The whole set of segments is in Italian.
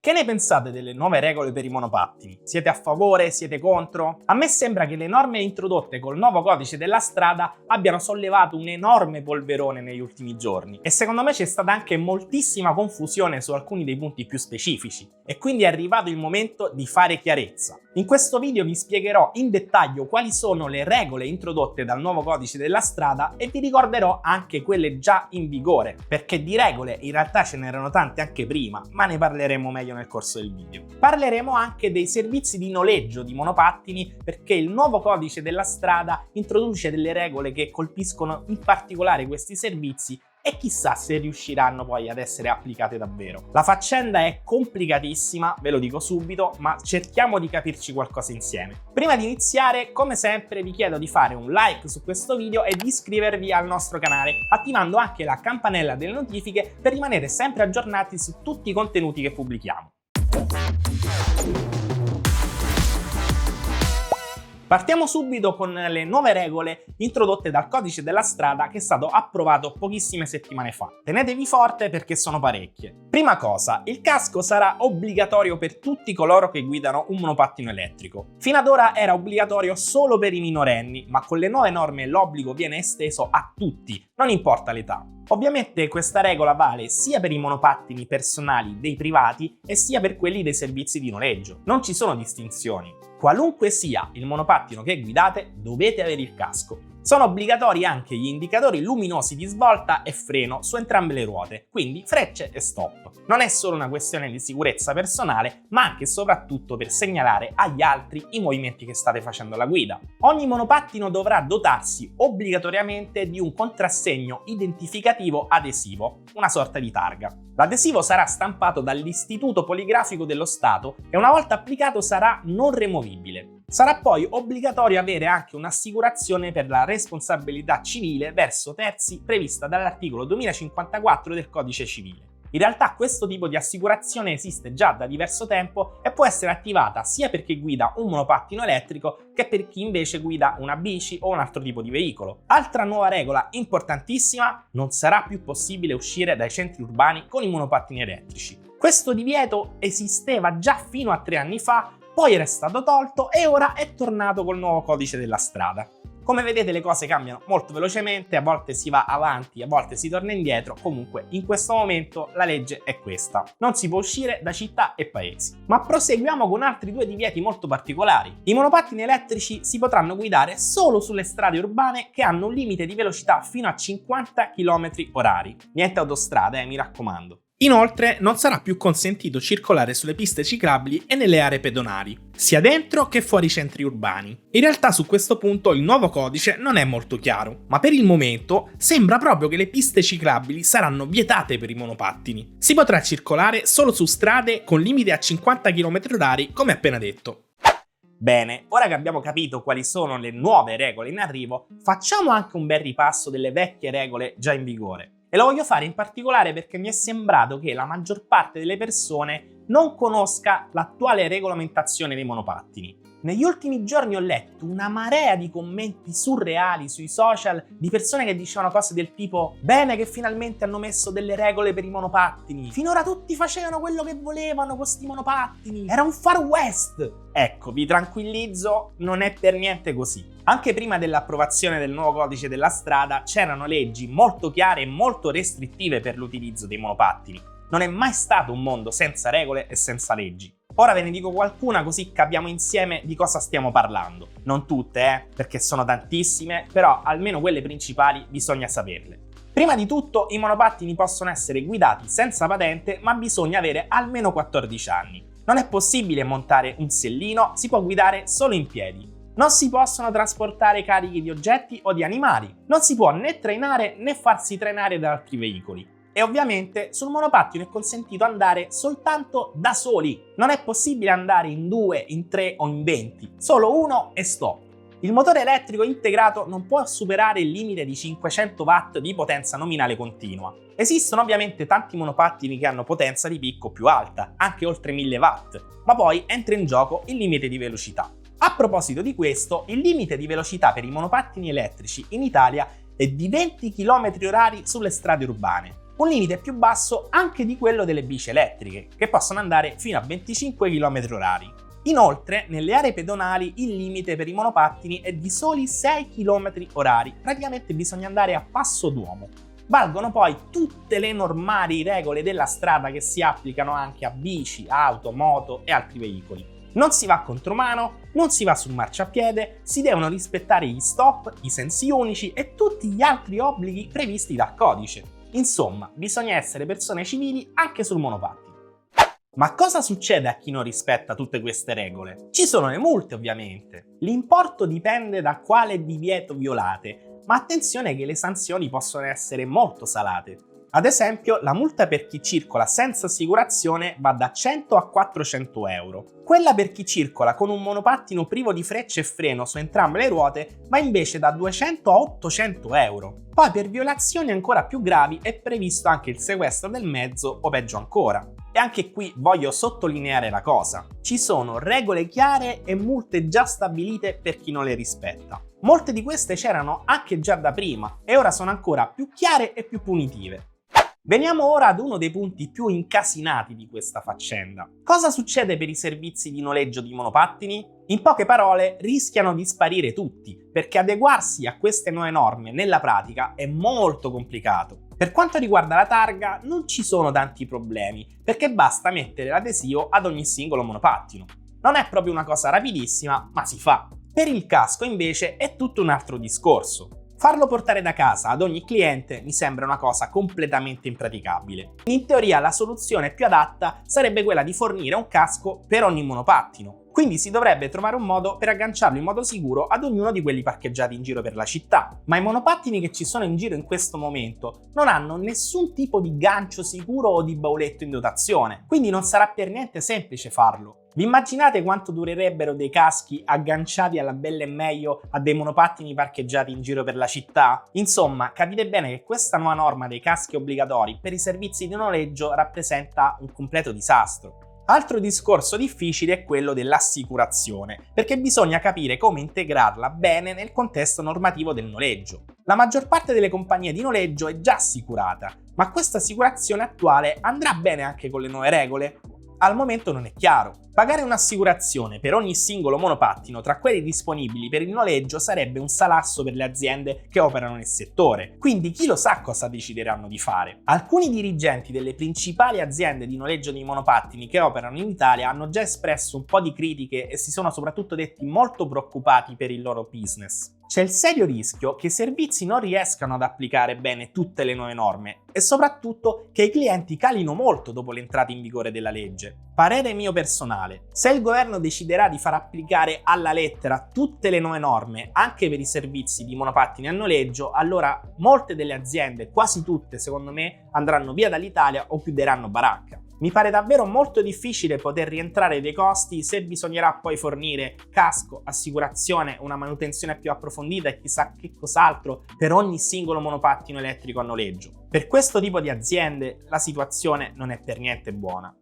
Che ne pensate delle nuove regole per i monopattini? Siete a favore? Siete contro? A me sembra che le norme introdotte col nuovo codice della strada abbiano sollevato un enorme polverone negli ultimi giorni e secondo me c'è stata anche moltissima confusione su alcuni dei punti più specifici e quindi è arrivato il momento di fare chiarezza. In questo video vi spiegherò in dettaglio quali sono le regole introdotte dal nuovo codice della strada e vi ricorderò anche quelle già in vigore, perché di regole in realtà ce n'erano tante anche prima, ma ne parleremo meglio nel corso del video. Parleremo anche dei servizi di noleggio di monopattini perché il nuovo codice della strada introduce delle regole che colpiscono in particolare questi servizi e chissà se riusciranno poi ad essere applicate davvero. La faccenda è complicatissima, ve lo dico subito, ma cerchiamo di capirci qualcosa insieme. Prima di iniziare, come sempre, vi chiedo di fare un like su questo video e di iscrivervi al nostro canale, attivando anche la campanella delle notifiche per rimanere sempre aggiornati su tutti i contenuti che pubblichiamo. Partiamo subito con le nuove regole introdotte dal codice della strada che è stato approvato pochissime settimane fa. Tenetevi forte perché sono parecchie. Prima cosa, il casco sarà obbligatorio per tutti coloro che guidano un monopattino elettrico. Fino ad ora era obbligatorio solo per i minorenni, ma con le nuove norme l'obbligo viene esteso a tutti, non importa l'età. Ovviamente questa regola vale sia per i monopattini personali dei privati e sia per quelli dei servizi di noleggio. Non ci sono distinzioni. Qualunque sia il monopattino che guidate, dovete avere il casco. Sono obbligatori anche gli indicatori luminosi di svolta e freno su entrambe le ruote, quindi frecce e stop. Non è solo una questione di sicurezza personale, ma anche e soprattutto per segnalare agli altri i movimenti che state facendo alla guida. Ogni monopattino dovrà dotarsi obbligatoriamente di un contrassegno identificativo adesivo, una sorta di targa. L'adesivo sarà stampato dall'Istituto Poligrafico dello Stato e una volta applicato sarà non removibile. Sarà poi obbligatorio avere anche un'assicurazione per la responsabilità civile verso terzi prevista dall'articolo 2054 del Codice Civile. In realtà questo tipo di assicurazione esiste già da diverso tempo e può essere attivata sia per chi guida un monopattino elettrico che per chi invece guida una bici o un altro tipo di veicolo. Altra nuova regola importantissima: non sarà più possibile uscire dai centri urbani con i monopattini elettrici. Questo divieto esisteva già fino a 3 anni fa, poi era stato tolto e ora è tornato col nuovo codice della strada. Come vedete le cose cambiano molto velocemente, a volte si va avanti, a volte si torna indietro, comunque in questo momento la legge è questa. Non si può uscire da città e paesi. Ma proseguiamo con altri 2 divieti molto particolari. I monopattini elettrici si potranno guidare solo sulle strade urbane che hanno un limite di velocità fino a 50 km/h. Niente autostrade, mi raccomando. Inoltre non sarà più consentito circolare sulle piste ciclabili e nelle aree pedonali, sia dentro che fuori i centri urbani. In realtà su questo punto il nuovo codice non è molto chiaro, ma per il momento sembra proprio che le piste ciclabili saranno vietate per i monopattini. Si potrà circolare solo su strade con limite a 50 km/h come appena detto. Bene, ora che abbiamo capito quali sono le nuove regole in arrivo, facciamo anche un bel ripasso delle vecchie regole già in vigore. E lo voglio fare in particolare perché mi è sembrato che la maggior parte delle persone non conosca l'attuale regolamentazione dei monopattini. Negli ultimi giorni ho letto una marea di commenti surreali sui social di persone che dicevano cose del tipo: bene che finalmente hanno messo delle regole per i monopattini, finora tutti facevano quello che volevano con sti monopattini, era un Far West. Ecco, vi tranquillizzo, non è per niente così. Anche prima dell'approvazione del nuovo codice della strada c'erano leggi molto chiare e molto restrittive per l'utilizzo dei monopattini. Non è mai stato un mondo senza regole e senza leggi. Ora ve ne dico qualcuna così capiamo insieme di cosa stiamo parlando. Non tutte, perché sono tantissime, però almeno quelle principali bisogna saperle. Prima di tutto, i monopattini possono essere guidati senza patente, ma bisogna avere almeno 14 anni. Non è possibile montare un sellino, si può guidare solo in piedi. Non si possono trasportare carichi di oggetti o di animali. Non si può né trainare né farsi trainare da altri veicoli. E ovviamente sul monopattino è consentito andare soltanto da soli. Non è possibile andare in 2, in 3 o in 20, solo uno e stop. Il motore elettrico integrato non può superare il limite di 500 watt di potenza nominale continua. Esistono ovviamente tanti monopattini che hanno potenza di picco più alta, anche oltre 1000 watt, ma poi entra in gioco il limite di velocità. A proposito di questo, il limite di velocità per i monopattini elettrici in Italia è di 20 km/h sulle strade urbane. un limite più basso anche di quello delle bici elettriche, che possono andare fino a 25 km/h. Inoltre, nelle aree pedonali il limite per i monopattini è di soli 6 km/h, praticamente bisogna andare a passo d'uomo. Valgono poi tutte le normali regole della strada che si applicano anche a bici, auto, moto e altri veicoli. Non si va contromano, non si va sul marciapiede, si devono rispettare gli stop, i sensi unici e tutti gli altri obblighi previsti dal codice. Insomma, bisogna essere persone civili anche sul monopattino. Ma cosa succede a chi non rispetta tutte queste regole? Ci sono le multe, ovviamente. L'importo dipende da quale divieto violate, ma attenzione che le sanzioni possono essere molto salate. Ad esempio, la multa per chi circola senza assicurazione va da 100 a 400 euro. Quella per chi circola con un monopattino privo di frecce e freno su entrambe le ruote va invece da 200 a 800 euro. Poi per violazioni ancora più gravi è previsto anche il sequestro del mezzo o peggio ancora. E anche qui voglio sottolineare la cosa. Ci sono regole chiare e multe già stabilite per chi non le rispetta. Molte di queste c'erano anche già da prima e ora sono ancora più chiare e più punitive. Veniamo ora ad uno dei punti più incasinati di questa faccenda. Cosa succede per i servizi di noleggio di monopattini? In poche parole, rischiano di sparire tutti, perché adeguarsi a queste nuove norme nella pratica è molto complicato. Per quanto riguarda la targa, non ci sono tanti problemi, perché basta mettere l'adesivo ad ogni singolo monopattino. Non è proprio una cosa rapidissima, ma si fa. Per il casco, invece, è tutto un altro discorso. Farlo portare da casa ad ogni cliente mi sembra una cosa completamente impraticabile. In teoria la soluzione più adatta sarebbe quella di fornire un casco per ogni monopattino, quindi si dovrebbe trovare un modo per agganciarlo in modo sicuro ad ognuno di quelli parcheggiati in giro per la città. Ma i monopattini che ci sono in giro in questo momento non hanno nessun tipo di gancio sicuro o di bauletto in dotazione, quindi non sarà per niente semplice farlo. Vi immaginate quanto durerebbero dei caschi agganciati alla bella e meglio a dei monopattini parcheggiati in giro per la città? Insomma, capite bene che questa nuova norma dei caschi obbligatori per i servizi di noleggio rappresenta un completo disastro. Altro discorso difficile è quello dell'assicurazione, perché bisogna capire come integrarla bene nel contesto normativo del noleggio. La maggior parte delle compagnie di noleggio è già assicurata, ma questa assicurazione attuale andrà bene anche con le nuove regole? Al momento non è chiaro. Pagare un'assicurazione per ogni singolo monopattino tra quelli disponibili per il noleggio sarebbe un salasso per le aziende che operano nel settore, quindi chi lo sa cosa decideranno di fare. Alcuni dirigenti delle principali aziende di noleggio di monopattini che operano in Italia hanno già espresso un po' di critiche e si sono soprattutto detti molto preoccupati per il loro business. C'è il serio rischio che i servizi non riescano ad applicare bene tutte le nuove norme e soprattutto che i clienti calino molto dopo l'entrata in vigore della legge. Parere mio personale: se il governo deciderà di far applicare alla lettera tutte le nuove norme anche per i servizi di monopattini a noleggio, allora molte delle aziende, quasi tutte secondo me, andranno via dall'Italia o chiuderanno baracca. Mi pare davvero molto difficile poter rientrare dei costi se bisognerà poi fornire casco, assicurazione, una manutenzione più approfondita e chissà che cos'altro per ogni singolo monopattino elettrico a noleggio. Per questo tipo di aziende la situazione non è per niente buona.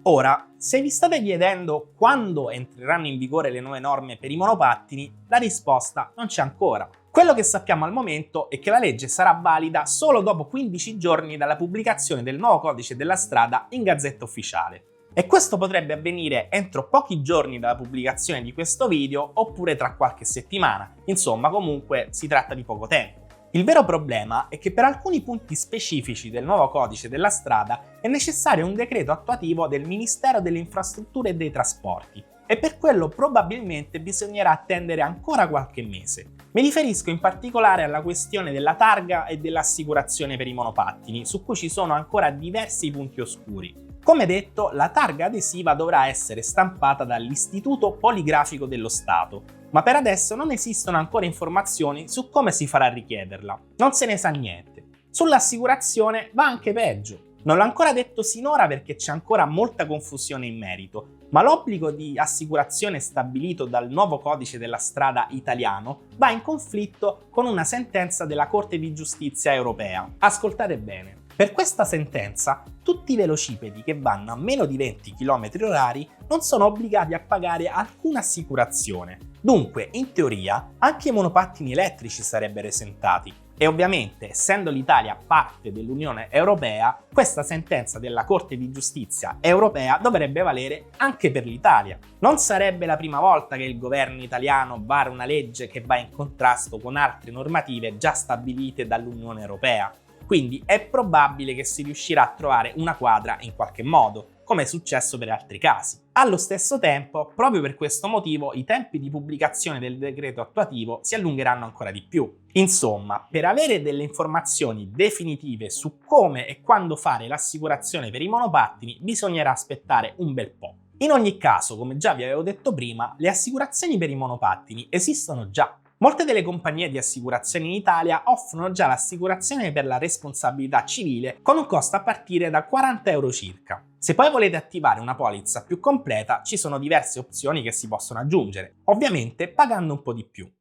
Ora, se vi state chiedendo quando entreranno in vigore le nuove norme per i monopattini, la risposta non c'è ancora. Quello che sappiamo al momento è che la legge sarà valida solo dopo 15 giorni dalla pubblicazione del nuovo codice della strada in Gazzetta Ufficiale. E questo potrebbe avvenire entro pochi giorni dalla pubblicazione di questo video oppure tra qualche settimana. Insomma, comunque si tratta di poco tempo. Il vero problema è che per alcuni punti specifici del nuovo codice della strada è necessario un decreto attuativo del Ministero delle Infrastrutture e dei Trasporti e per quello probabilmente bisognerà attendere ancora qualche mese. Mi riferisco in particolare alla questione della targa e dell'assicurazione per i monopattini, su cui ci sono ancora diversi punti oscuri. Come detto, la targa adesiva dovrà essere stampata dall'Istituto Poligrafico dello Stato, ma per adesso non esistono ancora informazioni su come si farà a richiederla. Non se ne sa niente. Sull'assicurazione va anche peggio. Non l'ho ancora detto sinora perché c'è ancora molta confusione in merito, ma l'obbligo di assicurazione stabilito dal nuovo codice della strada italiano va in conflitto con una sentenza della Corte di Giustizia europea. Ascoltate bene. Per questa sentenza, tutti i velocipedi che vanno a meno di 20 km/h non sono obbligati a pagare alcuna assicurazione. Dunque, in teoria, anche i monopattini elettrici sarebbero esentati. E ovviamente, essendo l'Italia parte dell'Unione Europea, questa sentenza della Corte di Giustizia europea dovrebbe valere anche per l'Italia. Non sarebbe la prima volta che il governo italiano vara una legge che va in contrasto con altre normative già stabilite dall'Unione Europea. Quindi è probabile che si riuscirà a trovare una quadra in qualche modo, come è successo per altri casi. Allo stesso tempo, proprio per questo motivo, i tempi di pubblicazione del decreto attuativo si allungheranno ancora di più. Insomma, per avere delle informazioni definitive su come e quando fare l'assicurazione per i monopattini, bisognerà aspettare un bel po'. In ogni caso, come già vi avevo detto prima, le assicurazioni per i monopattini esistono già. Molte delle compagnie di assicurazioni in Italia offrono già l'assicurazione per la responsabilità civile con un costo a partire da 40 euro circa. Se poi volete attivare una polizza più completa, ci sono diverse opzioni che si possono aggiungere, ovviamente pagando un po' di più.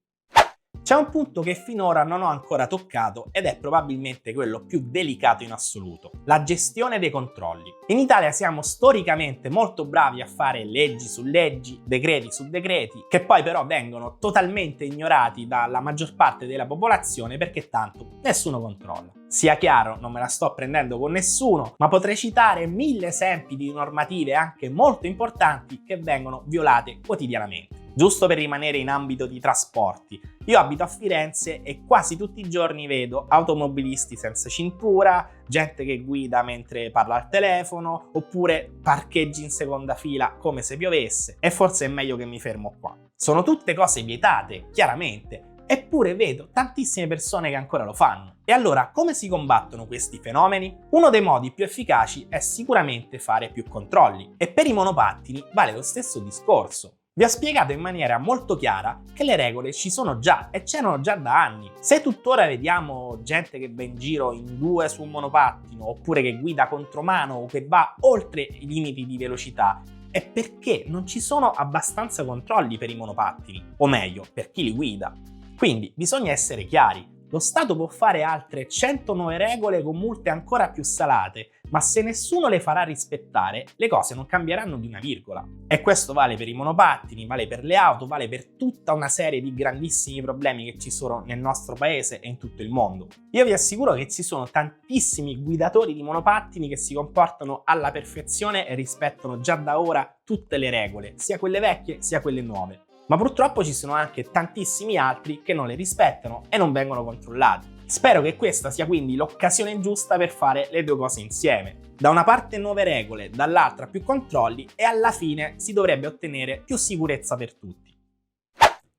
C'è un punto che finora non ho ancora toccato ed è probabilmente quello più delicato in assoluto: la gestione dei controlli. In Italia siamo storicamente molto bravi a fare leggi su leggi, decreti su decreti, che poi però vengono totalmente ignorati dalla maggior parte della popolazione perché tanto nessuno controlla. Sia chiaro, non me la sto prendendo con nessuno, ma potrei citare 1000 esempi di normative anche molto importanti che vengono violate quotidianamente. Giusto per rimanere in ambito di trasporti, io abito a Firenze e quasi tutti i giorni vedo automobilisti senza cintura, gente che guida mentre parla al telefono, oppure parcheggi in seconda fila come se piovesse, e forse è meglio che mi fermo qua. Sono tutte cose vietate, chiaramente, eppure vedo tantissime persone che ancora lo fanno. E allora, come si combattono questi fenomeni? Uno dei modi più efficaci è sicuramente fare più controlli, e per i monopattini vale lo stesso discorso. Vi ho spiegato in maniera molto chiara che le regole ci sono già e c'erano già da anni. Se tuttora vediamo gente che va in giro in due su un monopattino, oppure che guida contromano o che va oltre i limiti di velocità, è perché non ci sono abbastanza controlli per i monopattini, o meglio, per chi li guida. Quindi bisogna essere chiari. Lo Stato può fare altre 100 nuove regole con multe ancora più salate, ma se nessuno le farà rispettare, le cose non cambieranno di una virgola. E questo vale per i monopattini, vale per le auto, vale per tutta una serie di grandissimi problemi che ci sono nel nostro paese e in tutto il mondo. Io vi assicuro che ci sono tantissimi guidatori di monopattini che si comportano alla perfezione e rispettano già da ora tutte le regole, sia quelle vecchie sia quelle nuove. Ma purtroppo ci sono anche tantissimi altri che non le rispettano e non vengono controllati. Spero che questa sia quindi l'occasione giusta per fare le due cose insieme. Da una parte nuove regole, dall'altra più controlli e alla fine si dovrebbe ottenere più sicurezza per tutti.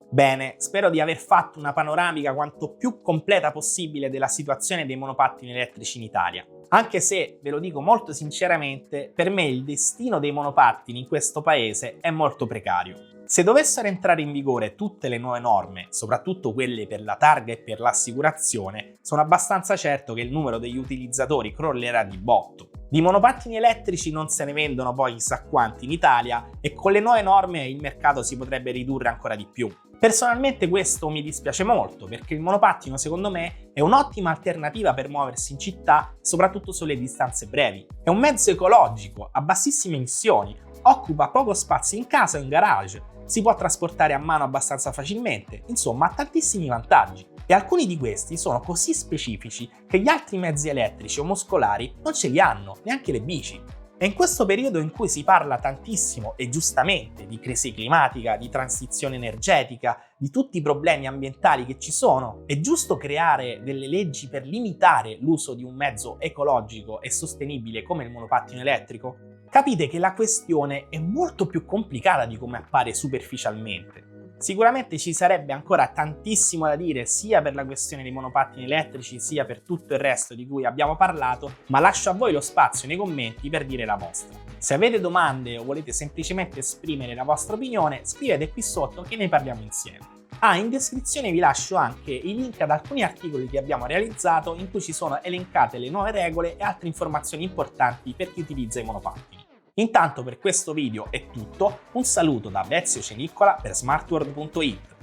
Bene, spero di aver fatto una panoramica quanto più completa possibile della situazione dei monopattini elettrici in Italia. Anche se, ve lo dico molto sinceramente, per me il destino dei monopattini in questo paese è molto precario. Se dovessero entrare in vigore tutte le nuove norme, soprattutto quelle per la targa e per l'assicurazione, sono abbastanza certo che il numero degli utilizzatori crollerà di botto. Di monopattini elettrici non se ne vendono poi chissà quanti in Italia e con le nuove norme il mercato si potrebbe ridurre ancora di più. Personalmente questo mi dispiace molto perché il monopattino secondo me è un'ottima alternativa per muoversi in città, soprattutto sulle distanze brevi. È un mezzo ecologico, a bassissime emissioni, occupa poco spazio in casa o in garage, si può trasportare a mano abbastanza facilmente, insomma ha tantissimi vantaggi. E alcuni di questi sono così specifici che gli altri mezzi elettrici o muscolari non ce li hanno, neanche le bici. E in questo periodo in cui si parla tantissimo e giustamente di crisi climatica, di transizione energetica, di tutti i problemi ambientali che ci sono, è giusto creare delle leggi per limitare l'uso di un mezzo ecologico e sostenibile come il monopattino elettrico? Capite che la questione è molto più complicata di come appare superficialmente. Sicuramente ci sarebbe ancora tantissimo da dire sia per la questione dei monopattini elettrici sia per tutto il resto di cui abbiamo parlato, ma lascio a voi lo spazio nei commenti per dire la vostra. Se avete domande o volete semplicemente esprimere la vostra opinione, scrivete qui sotto che ne parliamo insieme. In descrizione vi lascio anche i link ad alcuni articoli che abbiamo realizzato in cui ci sono elencate le nuove regole e altre informazioni importanti per chi utilizza i monopattini. Intanto per questo video è tutto, un saluto da Ezio Ceniccola per smartworld.it.